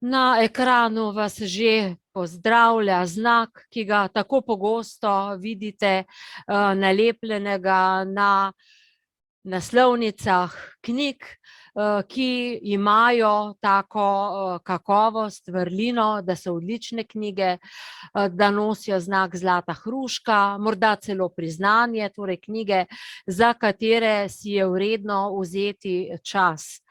Na ekranu vas že pozdravlja znak, ki ga tako pogosto vidite nalepljenega na naslovnicah knjig, ki imajo tako kakovost, vrlino, da so odlične knjige, da nosijo znak zlata hruška, morda celo priznanje, torej knjige, za katere si je vredno vzeti čas.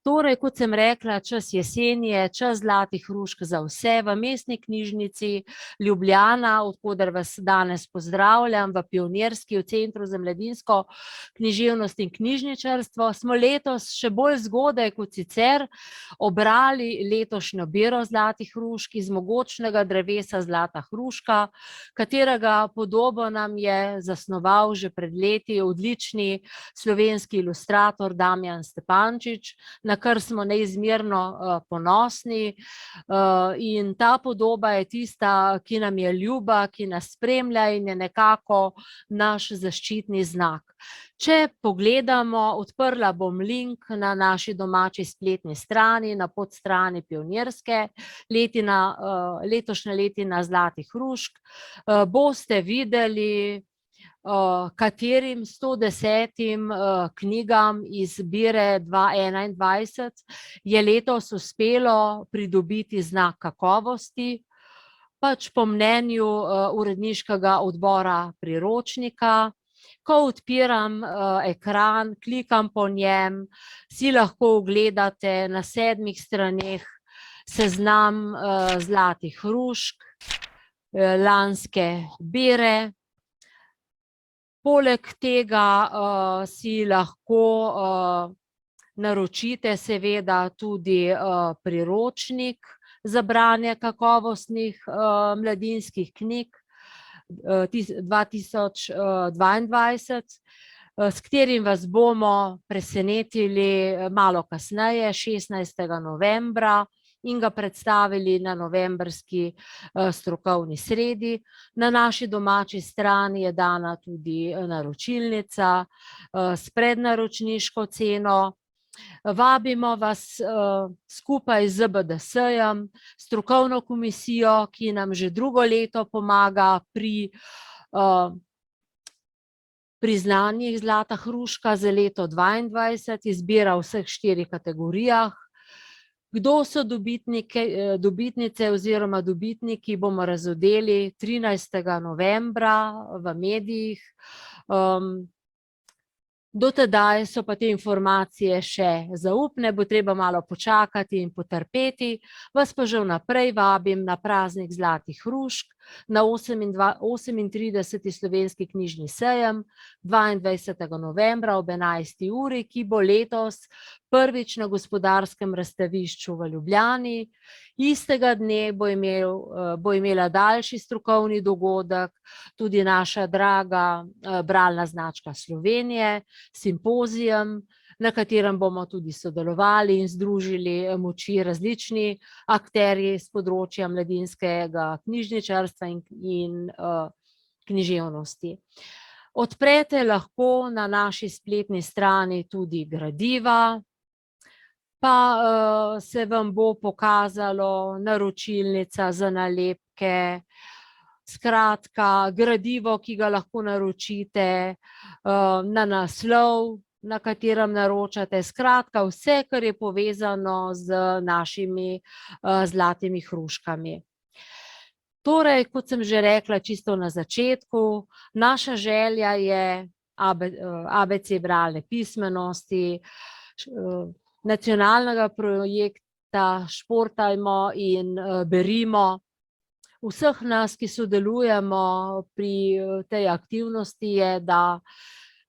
Torej, kot sem rekla, čas jeseni je, čas zlatih hrušk za vse. V Mestni knjižnici Ljubljana, od koder vas danes pozdravljam, v Pionirski, v Centru za mladinsko književnost in knjižničarstvo, smo letos še bolj zgodaj kot sicer obrali letošnjo bero zlatih hrušk iz mogočnega drevesa zlata hruška, katerega podobo nam je zasnoval že pred leti odlični slovenski ilustrator Damjan Stepančič, na kar smo neizmerno ponosni, in ta podoba je tista, ki nam je ljuba, ki nas spremlja in je nekako naš zaščitni znak. Če pogledamo, odprla bom link na naši domači spletni strani, na podstrani Pionirske, letošnja letina zlatih hrušk, boste videli, katerim 110 knjigam iz zbire 2021 je letos uspelo pridobiti znak kakovosti, pač po mnenju uredniškega odbora priročnika. Ko odpiram ekran, klikam po njem, si lahko ogledate na 7 straneh seznam zlatih hrušk lanske bere. Poleg tega si lahko naročite seveda tudi priročnik za branje kakovostnih mladinskih knjig 2022, s katerim vas bomo presenetili malo kasneje, 16. novembra, in ga predstavili na novembrski strokovni sredi. Na naši domači strani je dana tudi naročilnica s prednaročniško ceno. Vabimo vas skupaj z ZBDS-jem, strokovno komisijo, ki nam že drugo leto pomaga pri priznanjih zlata hruška za leto 2022, izbira v vseh 4 kategorijah. Kdo so dobitnice oziroma dobitniki, bomo razodeli 13. novembra v medijih. Do tedaj so pa te informacije še zaupne, bo treba malo počakati in potrpeti. Vas pa že vnaprej vabim na praznik zlatih hrušk, na 38. slovenski knjižni sejem 22. novembra ob 11. uri, ki bo letos prvič na Gospodarskem razstavišču v Ljubljani. Istega dne bo imela daljši strokovni dogodek tudi naša draga bralna značka Slovenije, simpozijem, na katerem bomo tudi sodelovali in združili moči različni akterji s področja mladinskega knjižničarstva in književnosti. Odprete lahko na naši spletni strani tudi gradiva, pa se vam bo pokazalo naročilnica za nalepke, skratka gradivo, ki ga lahko naročite na naslov, na katerem naročate, skratka vse, kar je povezano z našimi zlatimi hruškami. Torej, kot sem že rekla čisto na začetku, naša želja je ABC bralne pismenosti, nacionalnega projekta Športajmo in berimo. Vseh nas, ki sodelujemo pri tej aktivnosti, je, da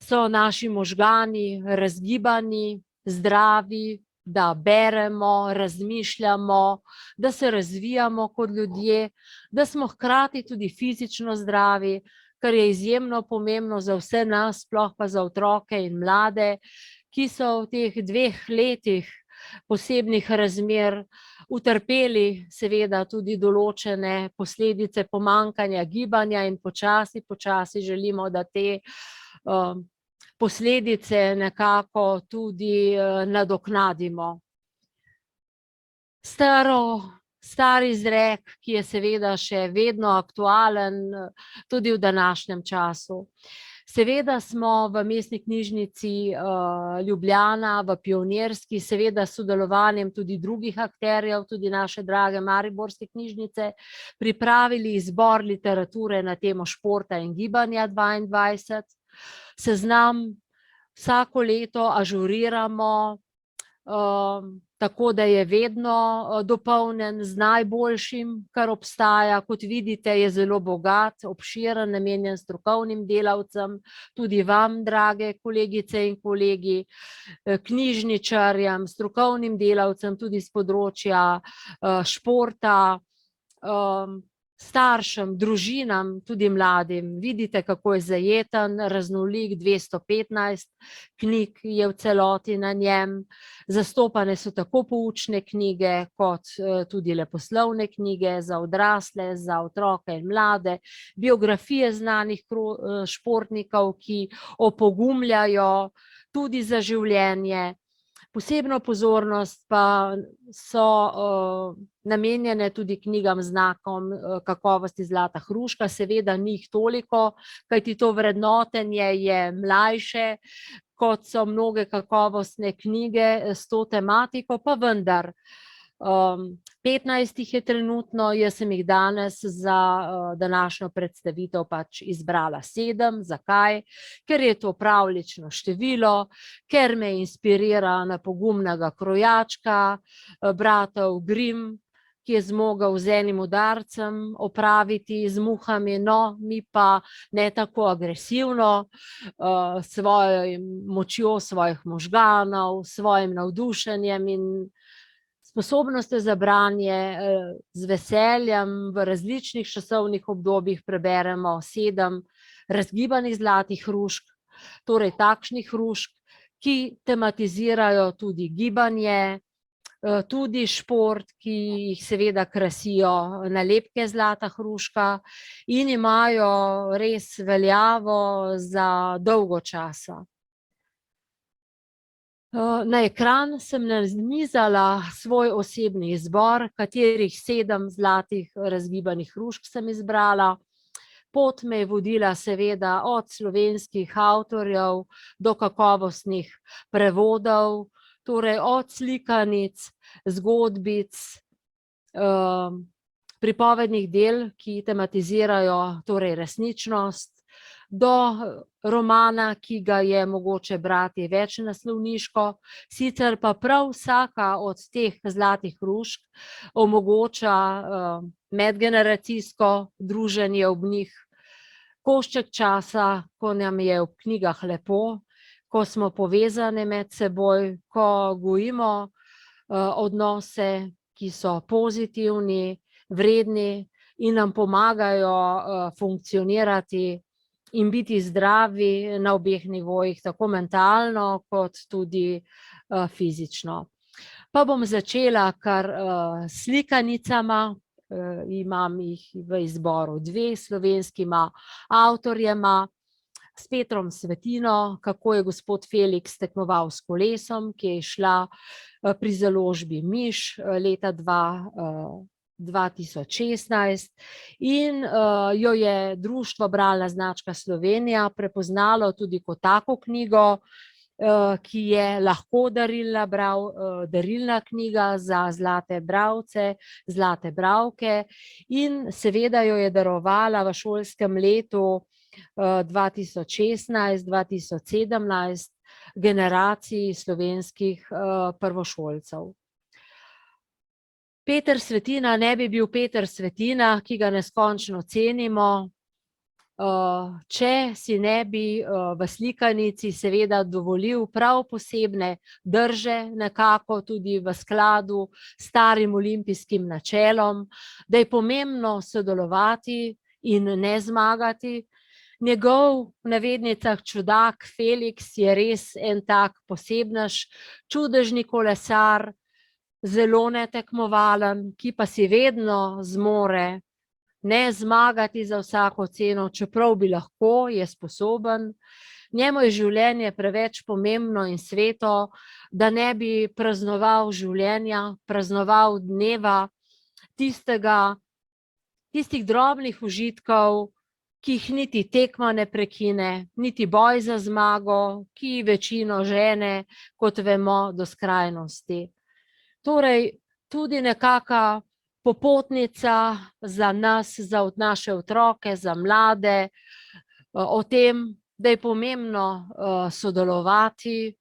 so naši možgani razgibani, zdravi, da beremo, razmišljamo, da se razvijamo kot ljudje, da smo hkrati tudi fizično zdravi, kar je izjemno pomembno za vse nas, sploh pa za otroke in mlade, ki so v teh 2 letih posebnih razmer utrpeli seveda tudi določene posledice pomanjkanja gibanja in počasi želimo, da te posledice nekako tudi nadoknadimo. star izrek, ki je seveda še vedno aktualen tudi v današnjem času. Seveda smo v Mestni knjižnici Ljubljana, v Pionirski, seveda s sodelovanjem tudi drugih akterjev, tudi naše drage Mariborske knjižnice, pripravili izbor literature na temo športa in gibanja 22. Seznam vsako leto ažuriramo, tako da je vedno dopolnjen z najboljšim, kar obstaja. Kot vidite, je zelo bogat, obširen, namenjen strokovnim delavcem, tudi vam, drage kolegice in kolegi, knjižničarjem, strokovnim delavcem, tudi s področja športa, staršem, družinam, tudi mladim. Vidite, kako je zajeten, raznolik, 215 knjig je v celoti na njem. Zastopane so tako poučne knjige, kot tudi leposlovne knjige za odrasle, za otroke in mlade, biografije znanih športnikov, ki opogumljajo tudi za življenje. Posebno pozornost pa so namenjene tudi knjigam znakom kakovosti Zlata hruška, seveda ni jih toliko, kajti to vrednotenje je mlajše, kot so mnoge kakovostne knjige s to tematiko, pa vendar. 15 jih je trenutno, jaz sem jih danes za današnjo predstavitev pač izbrala 7. Zakaj? Ker je to pravljično število, ker me inspirira na pogumnega krojačka, bratov Grimm, ki je zmogel z enim udarcem opraviti z muhami, no, mi pa ne tako agresivno, svojo močjo svojih možganov, svojim navdušenjem in sposobnostjo za branje, z veseljem v različnih časovnih obdobjih preberemo 7 razgibanih zlatih hrušk, torej takšnih hrušk, ki tematizirajo tudi gibanje, tudi šport, ki jih seveda krasijo nalepke Zlata hruška in imajo res veljavo za dolgo časa. Na ekran sem nanizala svoj osebni izbor, katerih 7 zlatih razgibanih hrušk sem izbrala. Pot me je vodila seveda od slovenskih avtorjev do kakovostnih prevodov, torej od slikanic, zgodbic, pripovednih del, ki tematizirajo torej resničnost, do romana, ki ga je mogoče brati večnaslovniško, sicer pa prav vsaka od teh zlatih hrušk omogoča medgeneracijsko druženje ob njih, košček časa, ko nam je v knjigah lepo, ko smo povezane med seboj, ko gojimo odnose, ki so pozitivni, vredni in nam pomagajo funkcionirati in biti zdravi na obeh nivojih, tako mentalno kot tudi fizično. Pa bom začela kar s slikanicama, imam jih v izboru 2 slovenskima avtorjema, s Petrom Svetino, Kako je gospod Feliks tekmoval s kolesom, ki je izšla pri založbi Miš leta 2016 in jo je društvo Bralna značka Slovenija prepoznalo tudi kot tako knjigo, ki je lahko darilna knjiga za zlate bralce, zlate bralke in seveda jo je darovala v šolskem letu 2016-2017 generaciji slovenskih prvošolcev. Peter Svetina ne bi bil Peter Svetina, ki ga neskončno cenimo, če si ne bi v slikanici seveda dovolil prav posebne drže, nekako tudi v skladu s starim olimpijskim načelom, da je pomembno sodelovati in ne zmagati. Njegov, v navednicah, čudak Feliks je res en tak posebnež, čudežni kolesar, zelo netekmovalen, ki pa si vedno zmore ne zmagati za vsako ceno, čeprav bi lahko, je sposoben. Njemu je življenje preveč pomembno in sveto, da ne bi praznoval življenja, praznoval dneva, tistih drobnih užitkov, ki jih niti tekma ne prekine, niti boj za zmago, ki večino žene, kot vemo, do skrajnosti. Torej, tudi nekaka popotnica za nas, za naše otroke, za mlade, o tem, da je pomembno sodelovati,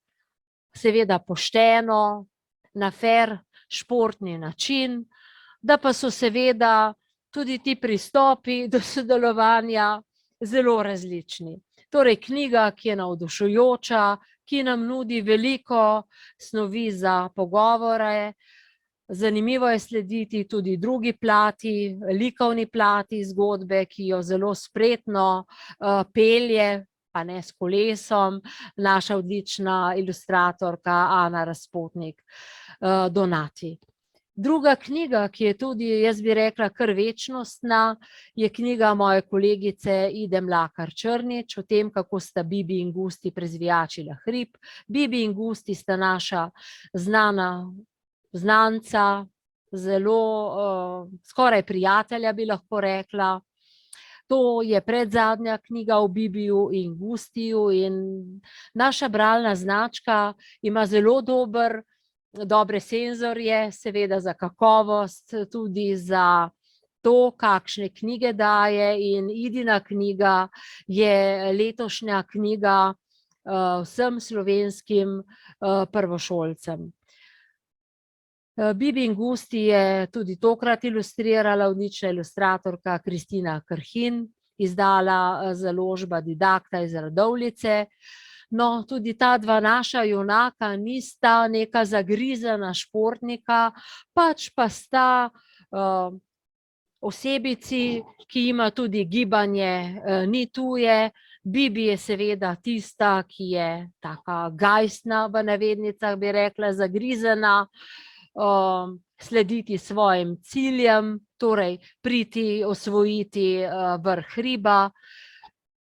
seveda pošteno, na fer, športni način, da pa so seveda tudi ti pristopi do sodelovanja zelo različni. Torej, knjiga, ki je navdušujoča, ki nam nudi veliko snovi za pogovore. Zanimivo je slediti tudi drugi plati, likovni plati zgodbe, ki jo zelo spretno pelje, pa ne s kolesom, naša odlična ilustratorka Ana Razpotnik Donati. Druga knjiga, ki je tudi, jaz bi rekla, kar večnostna, je knjiga moje kolegice Ide Mlakar Črnič o tem, kako sta Bibi in Gusti prezvijačila hrib. Bibi in Gusti sta naša znanca, zelo skoraj prijatelja, bi lahko rekla. To je predzadnja knjiga o Bibiju in Gustiju in naša bralna značka ima zelo dobre senzorje, seveda za kakovost, tudi za to, kakšne knjige daje, in Idina knjiga je letošnja knjiga vsem slovenskim prvošolcem. Bibi in Gusti je tudi tokrat ilustrirala odlična ilustratorka Kristina Krhin, izdala založba Didakta iz Radovljice. No, tudi ta dva naša junaka nista neka zagrizena športnika, pač pa sta osebici, ki ima tudi gibanje ni tuje. Bibi je seveda tista, ki je taka gajstna, v navednicah bi rekla, zagrizena, slediti svojim ciljem, torej priti, osvojiti vrh hriba,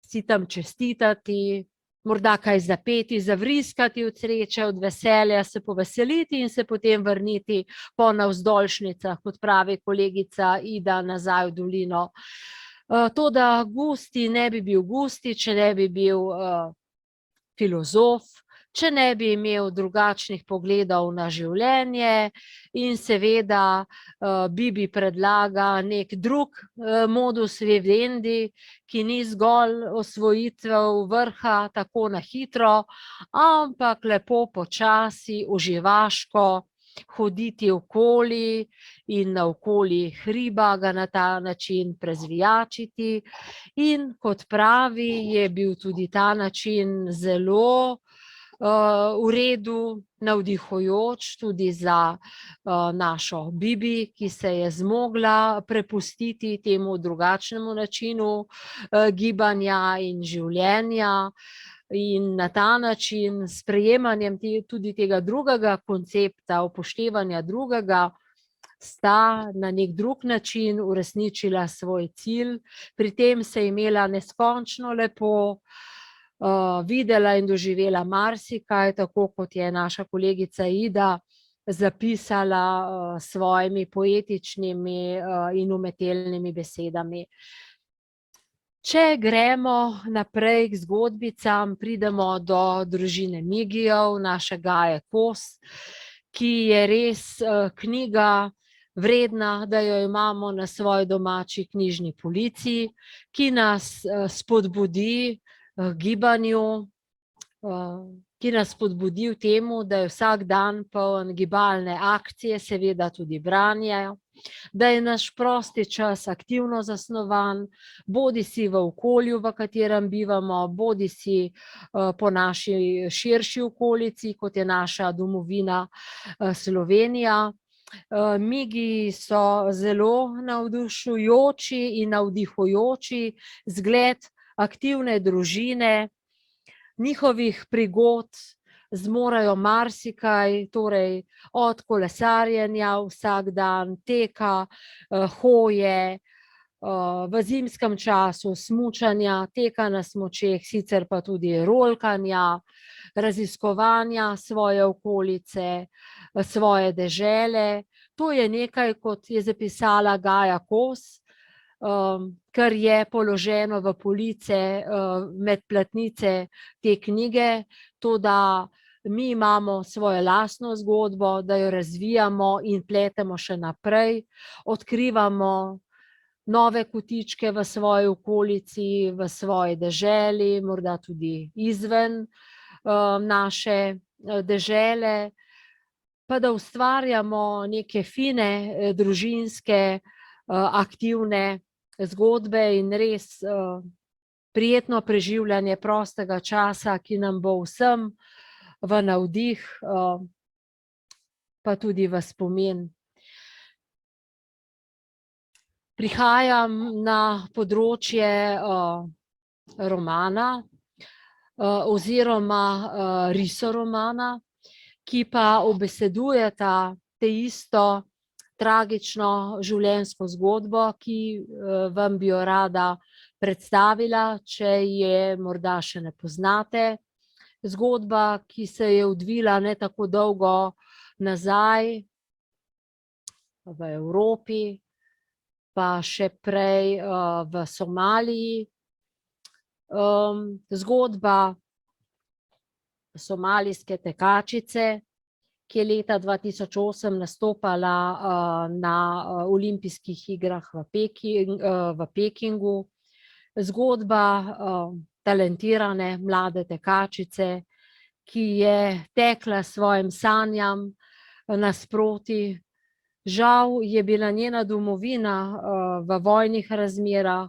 si tam čestitati, morda kaj zapeti, zavriskati od sreče, od veselja, se poveseliti in se potem vrniti po navzdolžnicah, kot pravi kolegica Ida, nazaj v dolino. Toda Gusti ne bi bil Gusti, če ne bi bil filozof, če ne bi imel drugačnih pogledov na življenje, in seveda Bibi predlaga nek drug modus vivendi, ki ni zgolj osvojitev vrha tako na hitro, ampak lepo počasi, uživaško hoditi okoli in naokoli hriba, ga na ta način prezvijačiti. In kot pravi, je bil tudi ta način zelo v redu, navdihujoč tudi za našo Bibi, ki se je zmogla prepustiti temu drugačnemu načinu gibanja in življenja. In na ta način, s sprejemanjem tudi tega drugega koncepta, upoštevanja drugega, sta na nek drug način uresničila svoj cilj. Pri tem se je imela neskončno lepo, videla in doživela marsikaj, tako kot je naša kolegica Ida zapisala s svojimi poetičnimi in umetelnimi besedami. Če gremo naprej k zgodbicam, pridemo do družine Migijev, naše Gaje Kos, ki je res knjiga vredna, da jo imamo na svoji domači knjižni polici, ki nas spodbudi gibanju, ki nas spodbudi v temu, da je vsak dan poln gibalne akcije, seveda tudi branja, da je naš prosti čas aktivno zasnovan, bodisi v okolju, v katerem bivamo, bodisi po naši širši okolici, kot je naša domovina Slovenija. Migi so zelo navdušujoči in navdihujoči zgled aktivne družine, njihovih prigod zmorejo marsikaj, torej od kolesarjenja vsak dan, teka, hoje, v zimskem času smučanja, teka na smučeh, sicer pa tudi rolkanja, raziskovanja svoje okolice, svoje dežele. To je nekaj, kot je zapisala Gaja Kos, kar je položeno v police med platnice te knjige, to, da mi imamo svojo lastno zgodbo, da jo razvijamo in pletemo še naprej, odkrivamo nove kotičke v svoji okolici, v svoji deželi, morda tudi izven naše dežele, pa da ustvarjamo neke fine družinske aktivne zgodbe in res prijetno preživljanje prostega časa, ki nam bo vsem v navdih, pa tudi v spomin. Prihajam na področje romana oziroma risoromana, ki pa ubesedujeta te isto tragično življenjsko zgodbo, ki vam bi jo rada predstavila, če je morda še ne poznate. Zgodba, ki se je odvila ne tako dolgo nazaj v Evropi, pa še prej v Somaliji. Zgodba somalijske tekačice, ki je leta 2008 nastopala na olimpijskih igrah v Pekingu. Zgodba talentirane mlade tekačice, ki je tekla svojim sanjam nasproti. Žal je bila njena domovina v vojnih razmerah.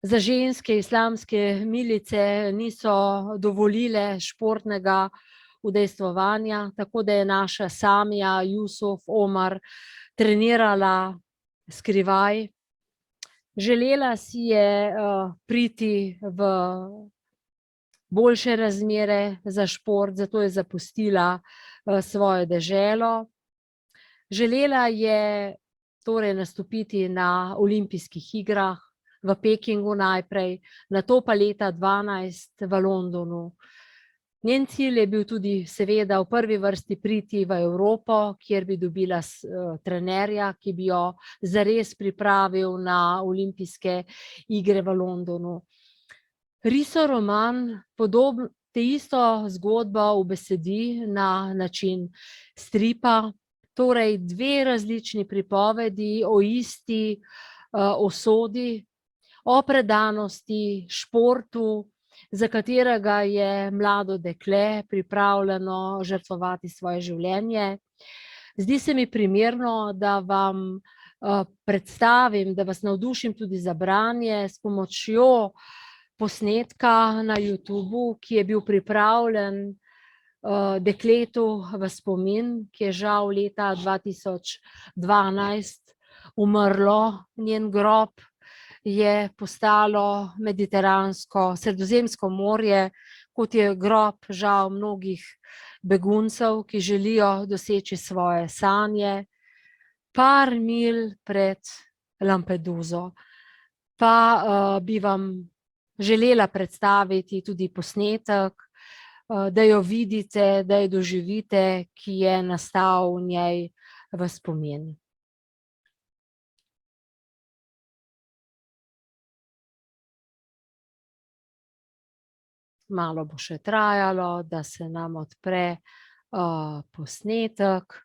Za ženske islamske milice niso dovolile športnega udejstvovanja, tako da je naša Samija Jusuf Omar trenirala skrivaj. Želela si je priti v boljše razmere za šport, zato je zapustila svojo deželo. Želela je torej nastopiti na olimpijskih igrah v Pekingu najprej, nato pa leta 2012 v Londonu. Njen cilj je bil tudi seveda v prvi vrsti priti v Evropo, kjer bi dobila trenerja, ki bi jo zares pripravil na olimpijske igre v Londonu. Risoroman te isto zgodbo ubesedi na način stripa, torej dve različni pripovedi o isti usodi, o predanosti športu, za katerega je mlado dekle pripravljeno žrtvovati svoje življenje. Zdi se mi primerno, da vam predstavim, da vas navdušim tudi za branje s pomočjo posnetka na YouTubu, ki je bil pripravljen dekletu v spomin, ki je žal leta 2012 umrlo. Njen grob je postalo Mediteransko, Sredozemsko morje, kot je grob žal mnogih beguncev, ki želijo doseči svoje sanje, par milj pred Lampeduso. Pa bi vam želela predstaviti tudi posnetek, da jo vidite, da jo doživite, ki je nastal v njej v spomin. Malo bo še trajalo, da se nam odpre posnetek.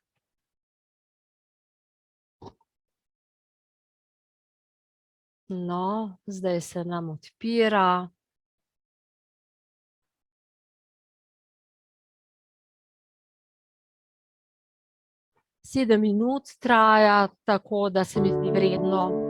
No, zdaj se nam odpira. 7 minut traja, tako da se mi zdi vredno.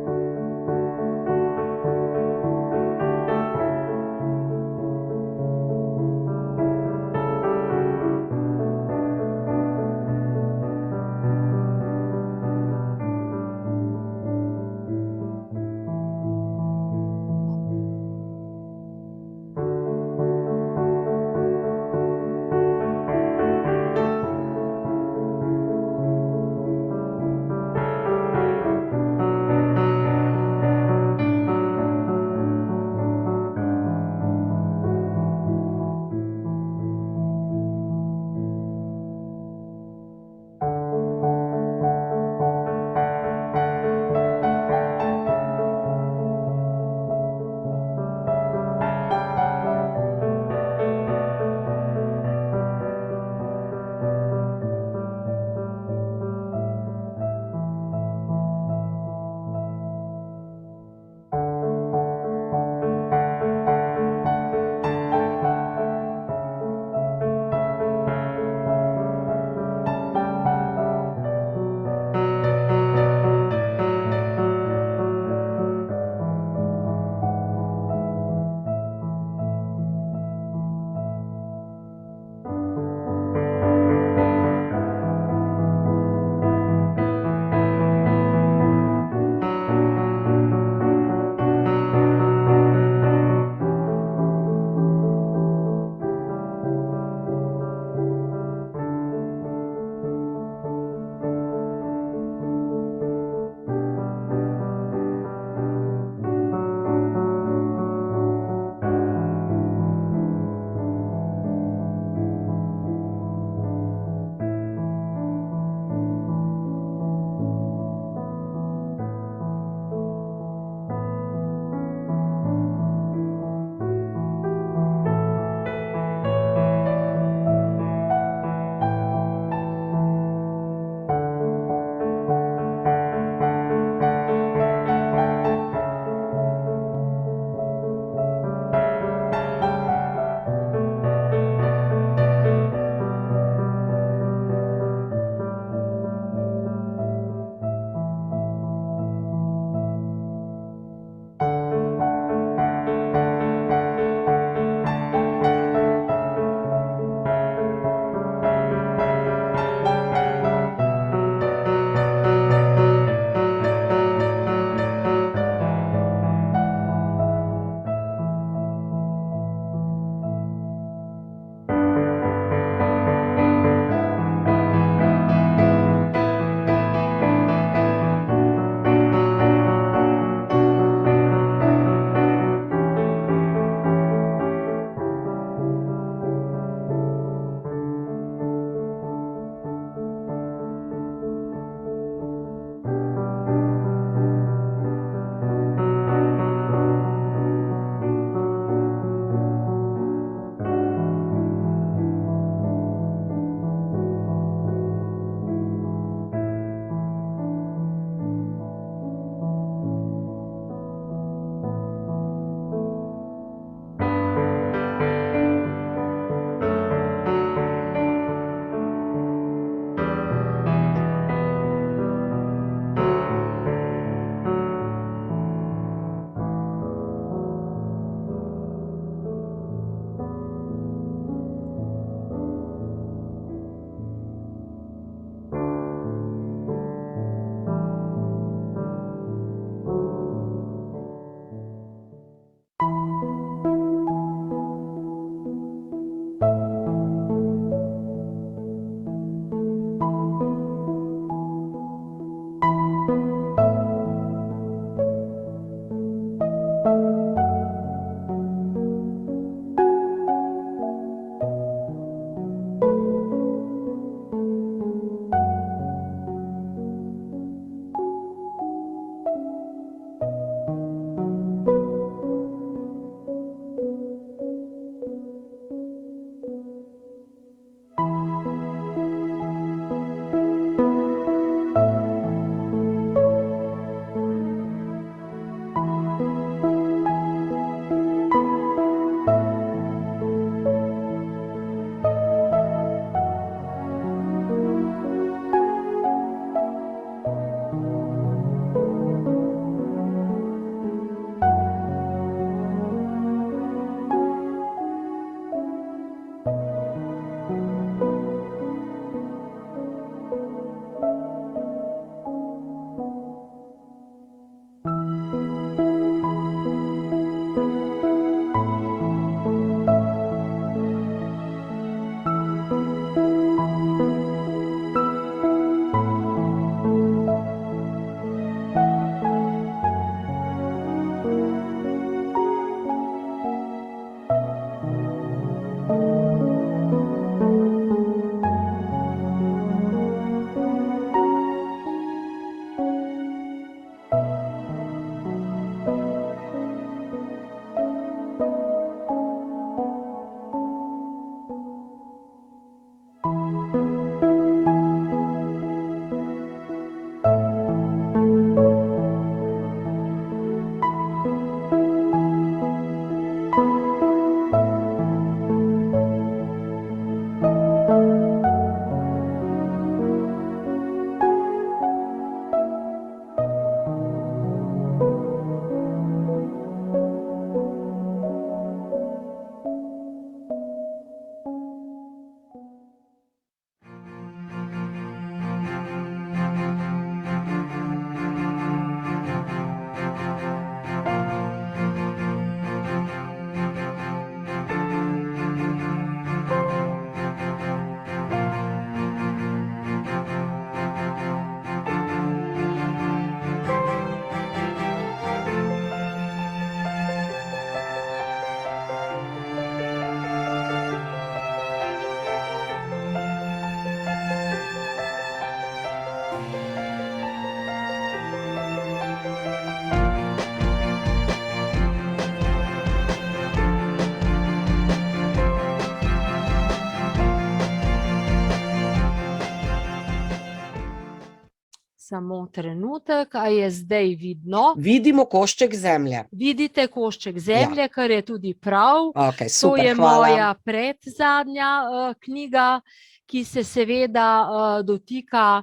Samo trenutek, a je zdaj vidno? Vidimo košček zemlje. Vidite košček zemlje, kar je tudi prav. Okay, To super, je hvala. moja predzadnja knjiga, ki se seveda dotika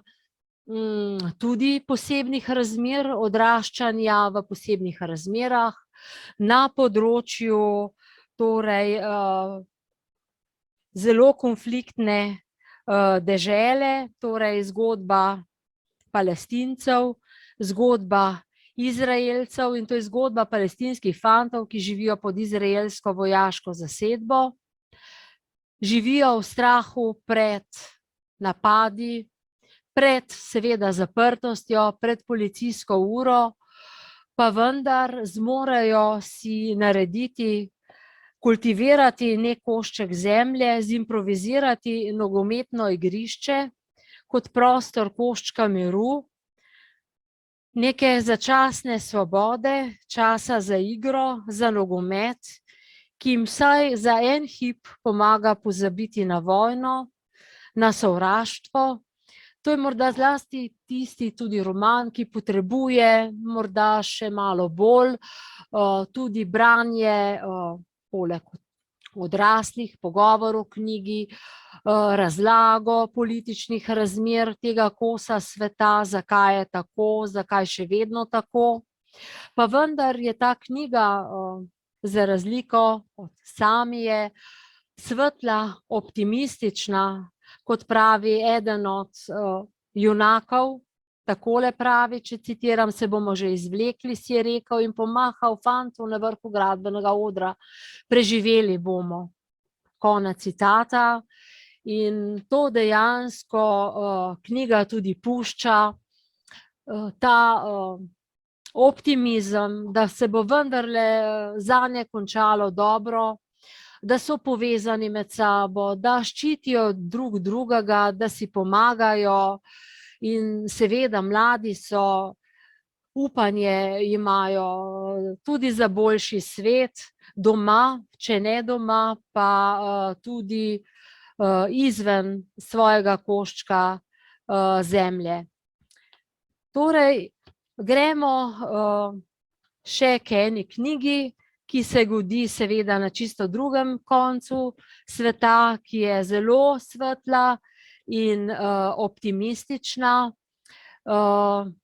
tudi posebnih razmer, odraščanja v posebnih razmerah na področju torej zelo konfliktne dežele, torej zgodba Palestincev, zgodba Izraelcev, in to je zgodba palestinskih fantov, ki živijo pod izraelsko vojaško zasedbo. Živijo v strahu pred napadi, pred seveda zaprtostjo, pred policijsko uro, pa vendar zmorejo si narediti, kultivirati nek košček zemlje, zimprovizirati nogometno igrišče kot prostor koščka miru, neke začasne svobode, časa za igro, za nogomet, ki jim vsaj za en hip pomaga pozabiti na vojno, na sovraštvo. To je morda zlasti tisti tudi roman, ki potrebuje morda še malo bolj tudi branje, poleg odraslih, pogovor o knjigi, razlago političnih razmer tega kosa sveta, zakaj je tako, zakaj še vedno tako. Pa vendar je ta knjiga za razliko od Samije svetla, optimistična, kot pravi eden od junakov, takole pravi, če citiram: "Se bomo že izvlekli," si je rekel in pomahal fantu na vrhu gradbenega odra, "preživeli bomo." Konec citata. In to dejansko knjiga tudi pušča, ta optimizem, da se bo vendarle zanje končalo dobro, da so povezani med sabo, da ščitijo drug drugega, da si pomagajo in seveda mladi so, upanje imajo tudi za boljši svet doma, če ne doma, pa tudi izven svojega koščka zemlje. Torej, gremo še k eni knjigi, ki se godi seveda na čisto drugem koncu sveta, ki je zelo svetla in optimistična.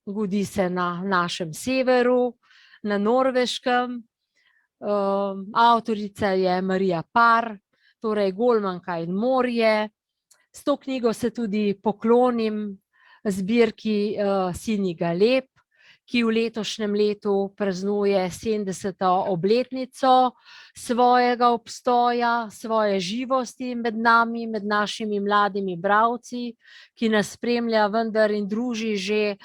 Godi se na našem severu, na Norveškem. Avtorica je Marija Parr, torej Golmanka in morje. S to knjigo se tudi poklonim zbirki Sinji galeb, ki v letošnjem letu praznuje 70. obletnico svojega obstoja, svoje živosti med nami, med našimi mladimi bralci, ki nas spremlja vendar in druži že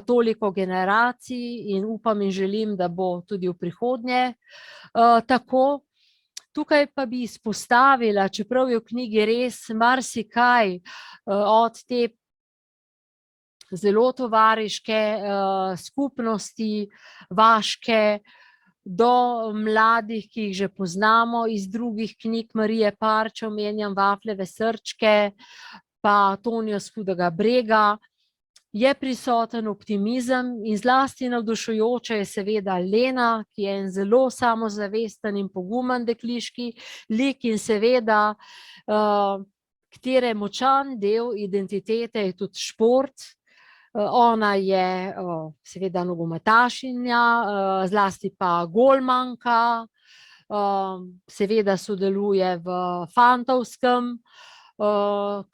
toliko generacij, in upam in želim, da bo tudi v prihodnje tako. Tukaj pa bi izpostavila, čeprav je v knjigi res marsikaj, od te zelo tovariške skupnosti, vaške, do mladih, ki jih že poznamo iz drugih knjig Marije Parr, če omenjam Vafljeve srčke, pa Tonijo s Hudega brega, je prisoten optimizem in zlasti navdušujoča je seveda Lena, ki je en zelo samozavesten in pogumen dekliški lik in seveda katere močan del identitete je tudi šport. Ona je seveda nogometašinja, zlasti pa golmanka, seveda sodeluje v fantovskem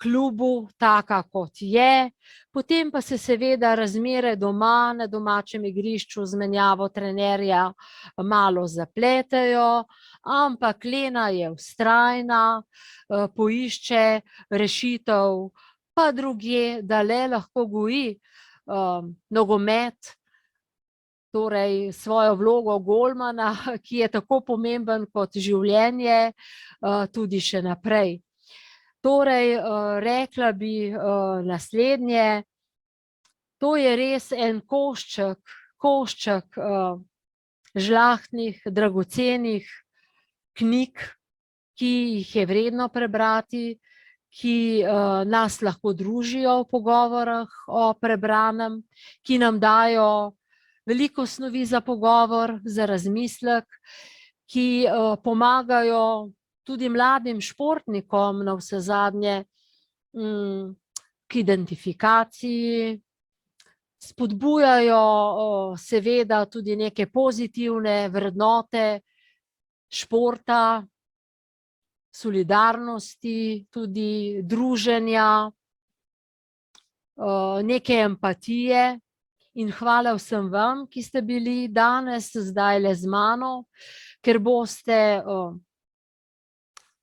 klubu, taka kot je. Potem pa se seveda razmere doma, na domačem igrišču z menjavo trenerja malo zapletejo, ampak Lena je vztrajna, poišče rešitev pa drugje, da le lahko goji nogomet, torej svojo vlogo golmana, ki je tako pomemben kot življenje, tudi še naprej. Torej, rekla bi naslednje: to je res en košček žlahtnih, dragocenih knjig, ki jih je vredno prebrati, ki nas lahko družijo v pogovorih o prebranem, ki nam dajo veliko snovi za pogovor, za razmislek, ki pomagajo tudi mladim športnikom navsezadnje k identifikaciji, spodbujajo seveda tudi neke pozitivne vrednote športa, solidarnosti, tudi druženja, neke empatije. In hvala vsem vam, ki ste bili danes zdajle z mano, ker boste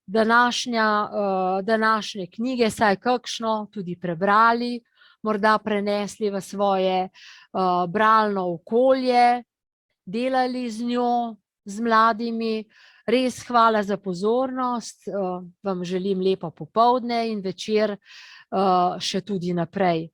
današnje knjige, saj kakšno tudi prebrali, morda prenesli v svoje bralno okolje, delali z njo, z mladimi. Res hvala za pozornost, vam želim lepo popoldne in večer še tudi naprej.